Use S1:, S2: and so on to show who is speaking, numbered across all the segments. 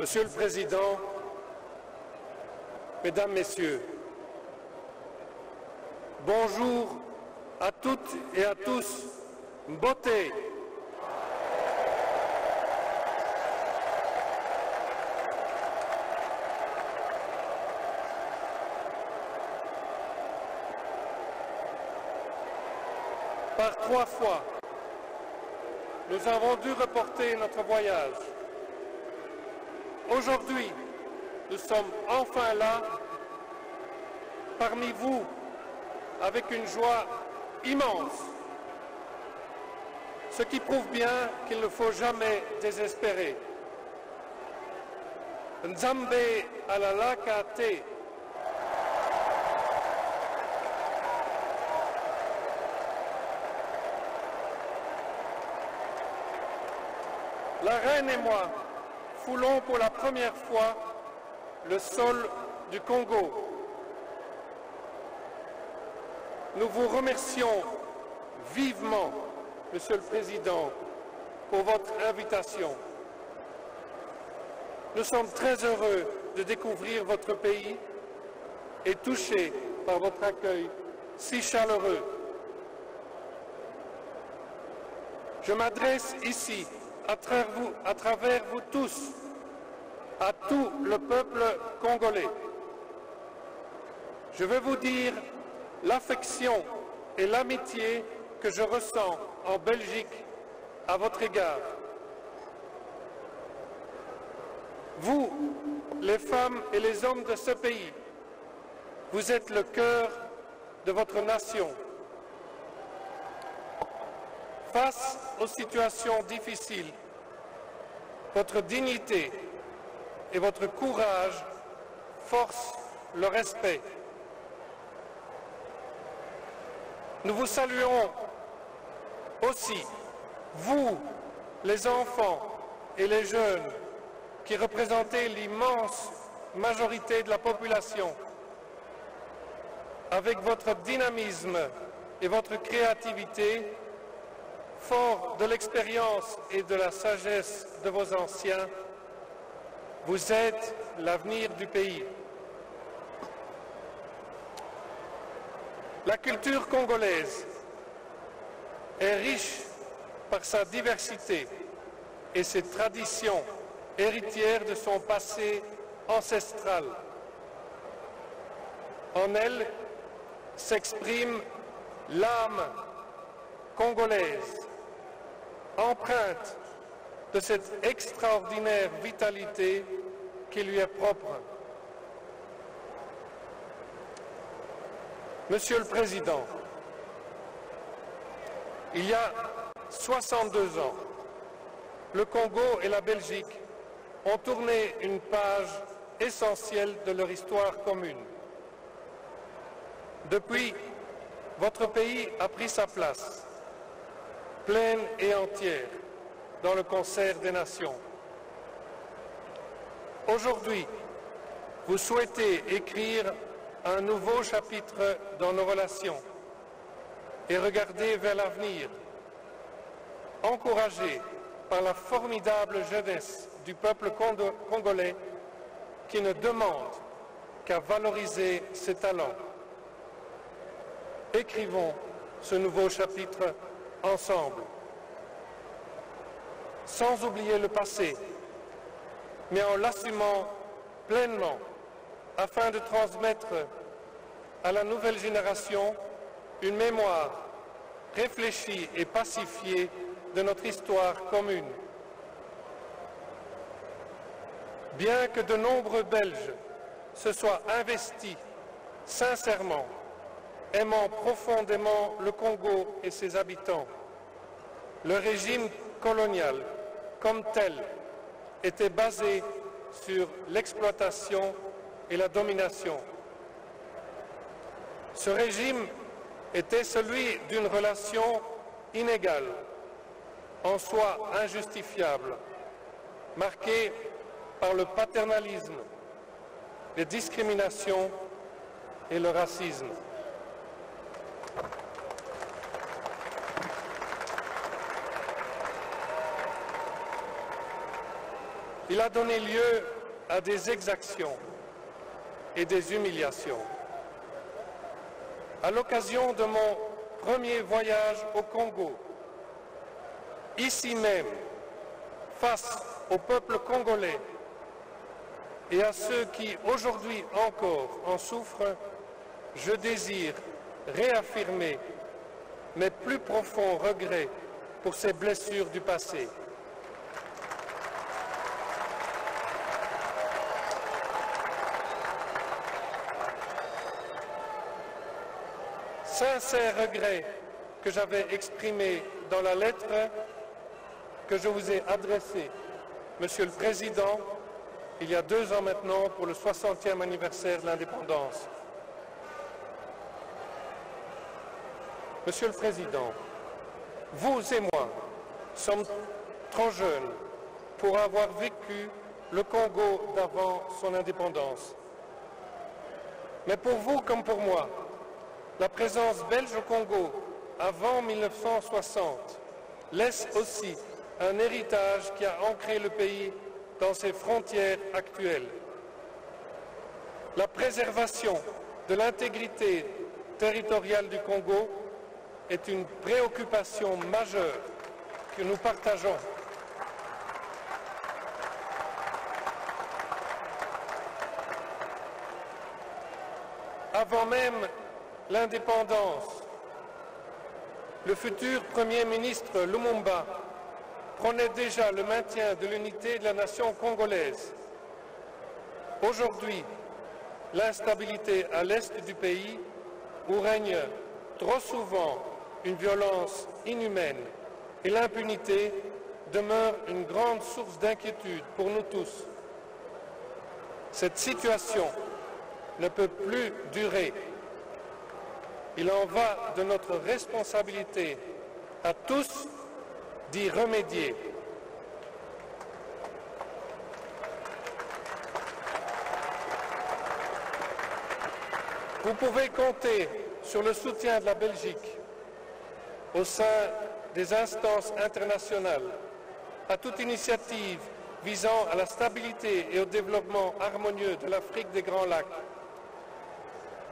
S1: Monsieur le Président, Mesdames, Messieurs, bonjour à toutes et à tous. Mbote. Par 3 fois, nous avons dû reporter notre voyage. Aujourd'hui, nous sommes enfin là, parmi vous, avec une joie immense, ce qui prouve bien qu'il ne faut jamais désespérer. Nzambe alalaka te. La reine et moi foulons pour la première fois le sol du Congo. Nous vous remercions vivement, Monsieur le Président, pour votre invitation. Nous sommes très heureux de découvrir votre pays et touchés par votre accueil si chaleureux. Je m'adresse ici à travers vous tous, à tout le peuple congolais. Je veux vous dire l'affection et l'amitié que je ressens en Belgique à votre égard. Vous, les femmes et les hommes de ce pays, vous êtes le cœur de votre nation. Face aux situations difficiles, votre dignité et votre courage forcent le respect. Nous vous saluons aussi, vous, les enfants et les jeunes, qui représentez l'immense majorité de la population. Avec votre dynamisme et votre créativité, fort de l'expérience et de la sagesse de vos anciens, vous êtes l'avenir du pays. La culture congolaise est riche par sa diversité et ses traditions héritières de son passé ancestral. En elle s'exprime l'âme congolaise, empreinte de cette extraordinaire vitalité qui lui est propre. Monsieur le Président, il y a 62 ans, le Congo et la Belgique ont tourné une page essentielle de leur histoire commune. Depuis, votre pays a pris sa place, pleine et entière, dans le concert des nations. Aujourd'hui, vous souhaitez écrire un nouveau chapitre dans nos relations et regarder vers l'avenir, encouragé par la formidable jeunesse du peuple congolais qui ne demande qu'à valoriser ses talents. Écrivons ce nouveau chapitre ensemble, sans oublier le passé, mais en l'assumant pleinement, afin de transmettre à la nouvelle génération une mémoire réfléchie et pacifiée de notre histoire commune. Bien que de nombreux Belges se soient investis sincèrement, aimant profondément le Congo et ses habitants, le régime colonial, comme tel, était basé sur l'exploitation et la domination. Ce régime était celui d'une relation inégale, en soi injustifiable, marquée par le paternalisme, les discriminations et le racisme. Il a donné lieu à des exactions et des humiliations. À l'occasion de mon premier voyage au Congo, ici même, face au peuple congolais et à ceux qui aujourd'hui encore en souffrent, je désire réaffirmer mes plus profonds regrets pour ces blessures du passé. Sincères regrets que j'avais exprimés dans la lettre que je vous ai adressée, Monsieur le Président, il y a 2 ans maintenant pour le 60e anniversaire de l'indépendance. Monsieur le Président, vous et moi sommes trop jeunes pour avoir vécu le Congo d'avant son indépendance. Mais pour vous comme pour moi, la présence belge au Congo avant 1960 laisse aussi un héritage qui a ancré le pays dans ses frontières actuelles. La préservation de l'intégrité territoriale du Congo est une préoccupation majeure que nous partageons. Avant même l'indépendance, le futur Premier ministre Lumumba prônait déjà le maintien de l'unité de la nation congolaise. Aujourd'hui, l'instabilité à l'est du pays, où règne trop souvent une violence inhumaine et l'impunité, demeure une grande source d'inquiétude pour nous tous. Cette situation ne peut plus durer. Il en va de notre responsabilité à tous d'y remédier. Vous pouvez compter sur le soutien de la Belgique au sein des instances internationales à toute initiative visant à la stabilité et au développement harmonieux de l'Afrique des Grands Lacs.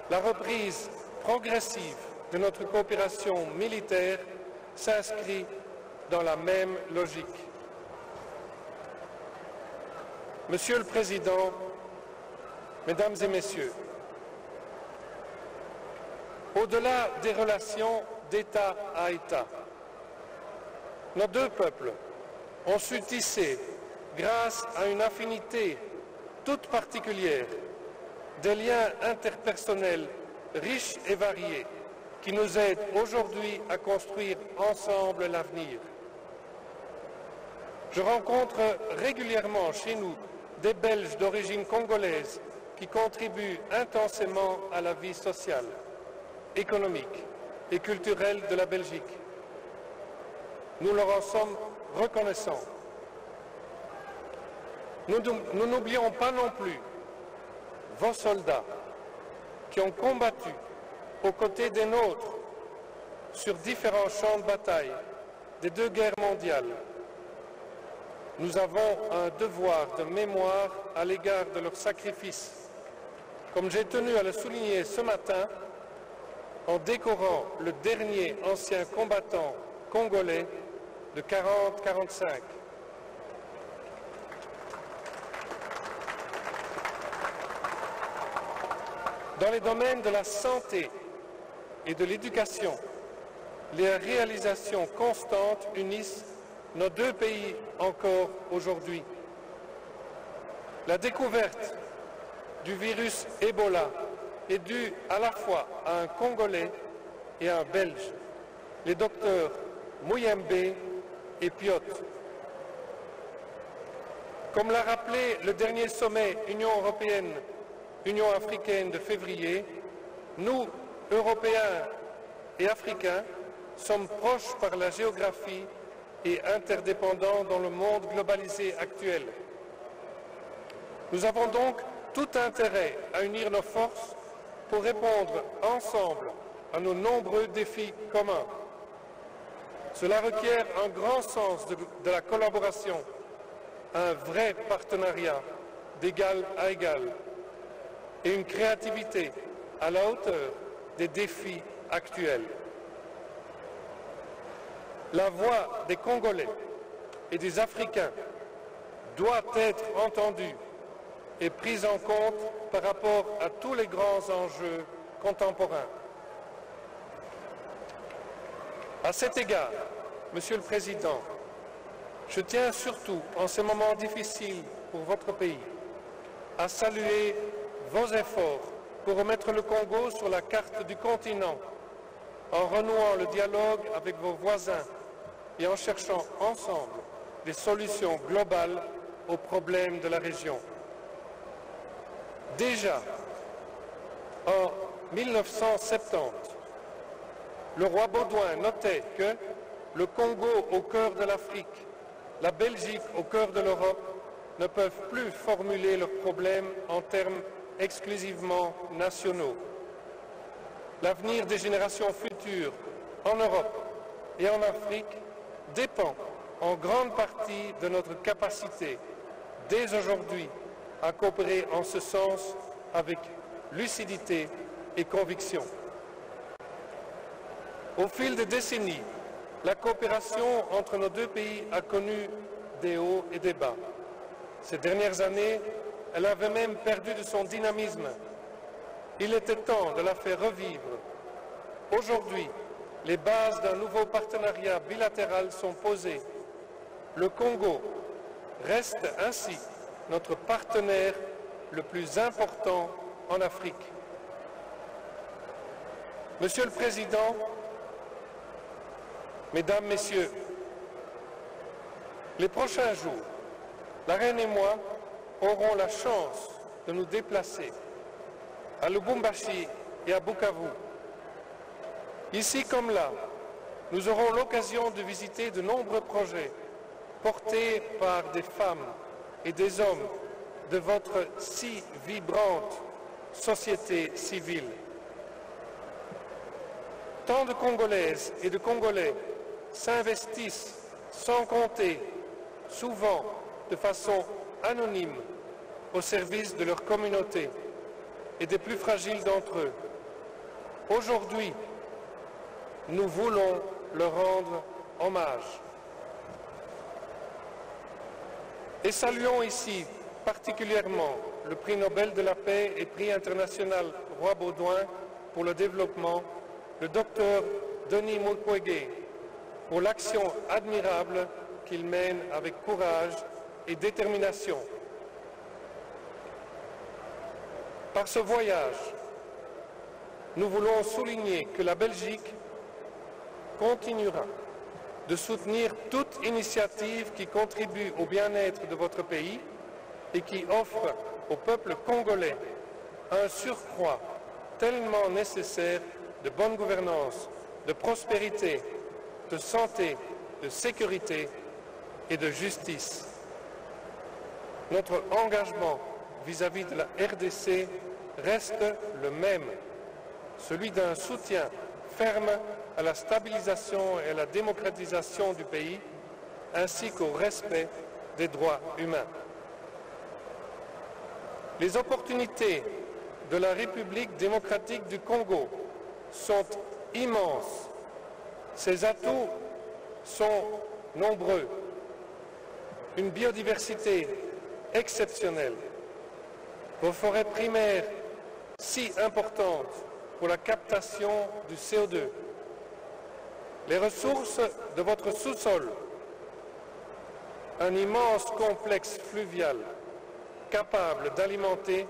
S1: La reprise progressive de notre coopération militaire s'inscrit dans la même logique. Monsieur le Président, Mesdames et Messieurs, au-delà des relations d'État à État, nos 2 peuples ont su tisser, grâce à une affinité toute particulière, des liens interpersonnels riches et variés qui nous aident aujourd'hui à construire ensemble l'avenir. Je rencontre régulièrement chez nous des Belges d'origine congolaise qui contribuent intensément à la vie sociale, économique et culturelle de la Belgique. Nous leur en sommes reconnaissants. Nous n'oublions pas non plus vos soldats qui ont combattu aux côtés des nôtres sur différents champs de bataille des 2 guerres mondiales. Nous avons un devoir de mémoire à l'égard de leur sacrifice, comme j'ai tenu à le souligner ce matin en décorant le dernier ancien combattant congolais de 40-45. Dans les domaines de la santé et de l'éducation, les réalisations constantes unissent nos 2 pays encore aujourd'hui. La découverte du virus Ebola est due à la fois à un Congolais et à un Belge, les docteurs Muyembe et Piot. Comme l'a rappelé le dernier sommet Union européenne-Union africaine de février, nous, Européens et Africains, sommes proches par la géographie et interdépendants dans le monde globalisé actuel. Nous avons donc tout intérêt à unir nos forces pour répondre ensemble à nos nombreux défis communs. Cela requiert un grand sens de la collaboration, un vrai partenariat, d'égal à égal et une créativité à la hauteur des défis actuels. La voix des Congolais et des Africains doit être entendue et prise en compte par rapport à tous les grands enjeux contemporains. À cet égard, Monsieur le Président, je tiens surtout, en ces moments difficiles pour votre pays, à saluer vos efforts pour remettre le Congo sur la carte du continent, en renouant le dialogue avec vos voisins et en cherchant ensemble des solutions globales aux problèmes de la région. Déjà, en 1970, le roi Baudouin notait que le Congo au cœur de l'Afrique, la Belgique au cœur de l'Europe ne peuvent plus formuler leurs problèmes en termes exclusivement nationaux. L'avenir des générations futures en Europe et en Afrique dépend en grande partie de notre capacité, dès aujourd'hui, à coopérer en ce sens avec lucidité et conviction. Au fil des décennies, la coopération entre nos deux pays a connu des hauts et des bas. Ces dernières années, elle avait même perdu de son dynamisme. Il était temps de la faire revivre. Aujourd'hui, les bases d'un nouveau partenariat bilatéral sont posées. Le Congo reste ainsi notre partenaire le plus important en Afrique. Monsieur le Président, Mesdames, Messieurs, les prochains jours, la Reine et moi aurons la chance de nous déplacer à Lubumbashi et à Bukavu. Ici comme là, nous aurons l'occasion de visiter de nombreux projets portés par des femmes et des hommes de votre si vibrante société civile. Tant de Congolaises et de Congolais s'investissent sans compter, souvent de façon anonyme, au service de leur communauté et des plus fragiles d'entre eux. Aujourd'hui, nous voulons leur rendre hommage. Et saluons ici particulièrement le prix Nobel de la paix et prix international Roi Baudouin pour le développement, le docteur Denis Mukwege, pour l'action admirable qu'il mène avec courage et détermination. Par ce voyage, nous voulons souligner que la Belgique continuera de soutenir toute initiative qui contribue au bien-être de votre pays et qui offre au peuple congolais un surcroît tellement nécessaire de bonne gouvernance, de prospérité, de santé, de sécurité et de justice. Notre engagement vis-à-vis de la RDC reste le même, celui d'un soutien ferme à la stabilisation et à la démocratisation du pays, ainsi qu'au respect des droits humains. Les opportunités de la République démocratique du Congo sont immenses. Ses atouts sont nombreux. Une biodiversité exceptionnelle. Vos forêts primaires si importantes pour la captation du CO2. Les ressources de votre sous-sol. Un immense complexe fluvial capable d'alimenter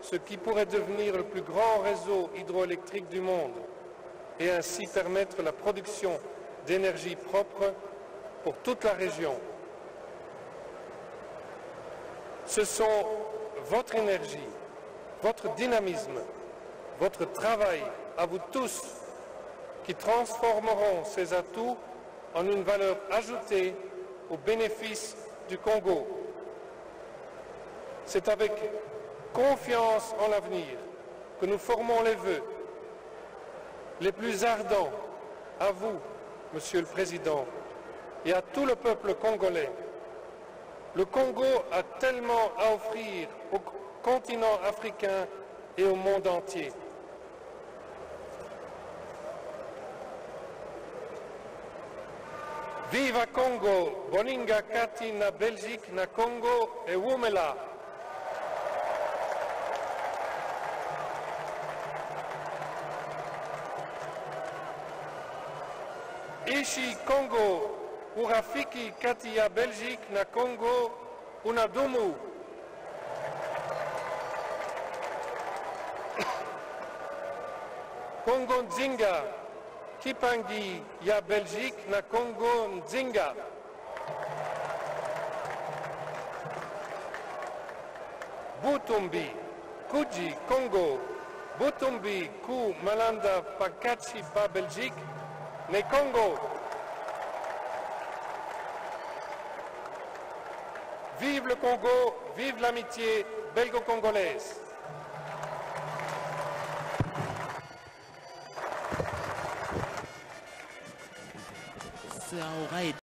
S1: ce qui pourrait devenir le plus grand réseau hydroélectrique du monde et ainsi permettre la production d'énergie propre pour toute la région. Ce sont votre énergie, votre dynamisme, votre travail à vous tous qui transformeront ces atouts en une valeur ajoutée au bénéfice du Congo. C'est avec confiance en l'avenir que nous formons les vœux les plus ardents à vous, Monsieur le Président, et à tout le peuple congolais, Le Congo a tellement à offrir au continent africain et au monde entier. Viva Congo, Boninga Kati na Belgique na Congo et Wumela. Ishi Congo, Urafiki Kati ya Belgique na Congo, Unadumu. Congo Nzinga, Kipangi ya Belgique na Congo Nzinga. Butumbi, Kuji Congo, Butumbi ku Malanda Pakachi pa Belgique, ne Congo. Vive le Congo, vive l'amitié belgo-congolaise.
S2: Ça aura été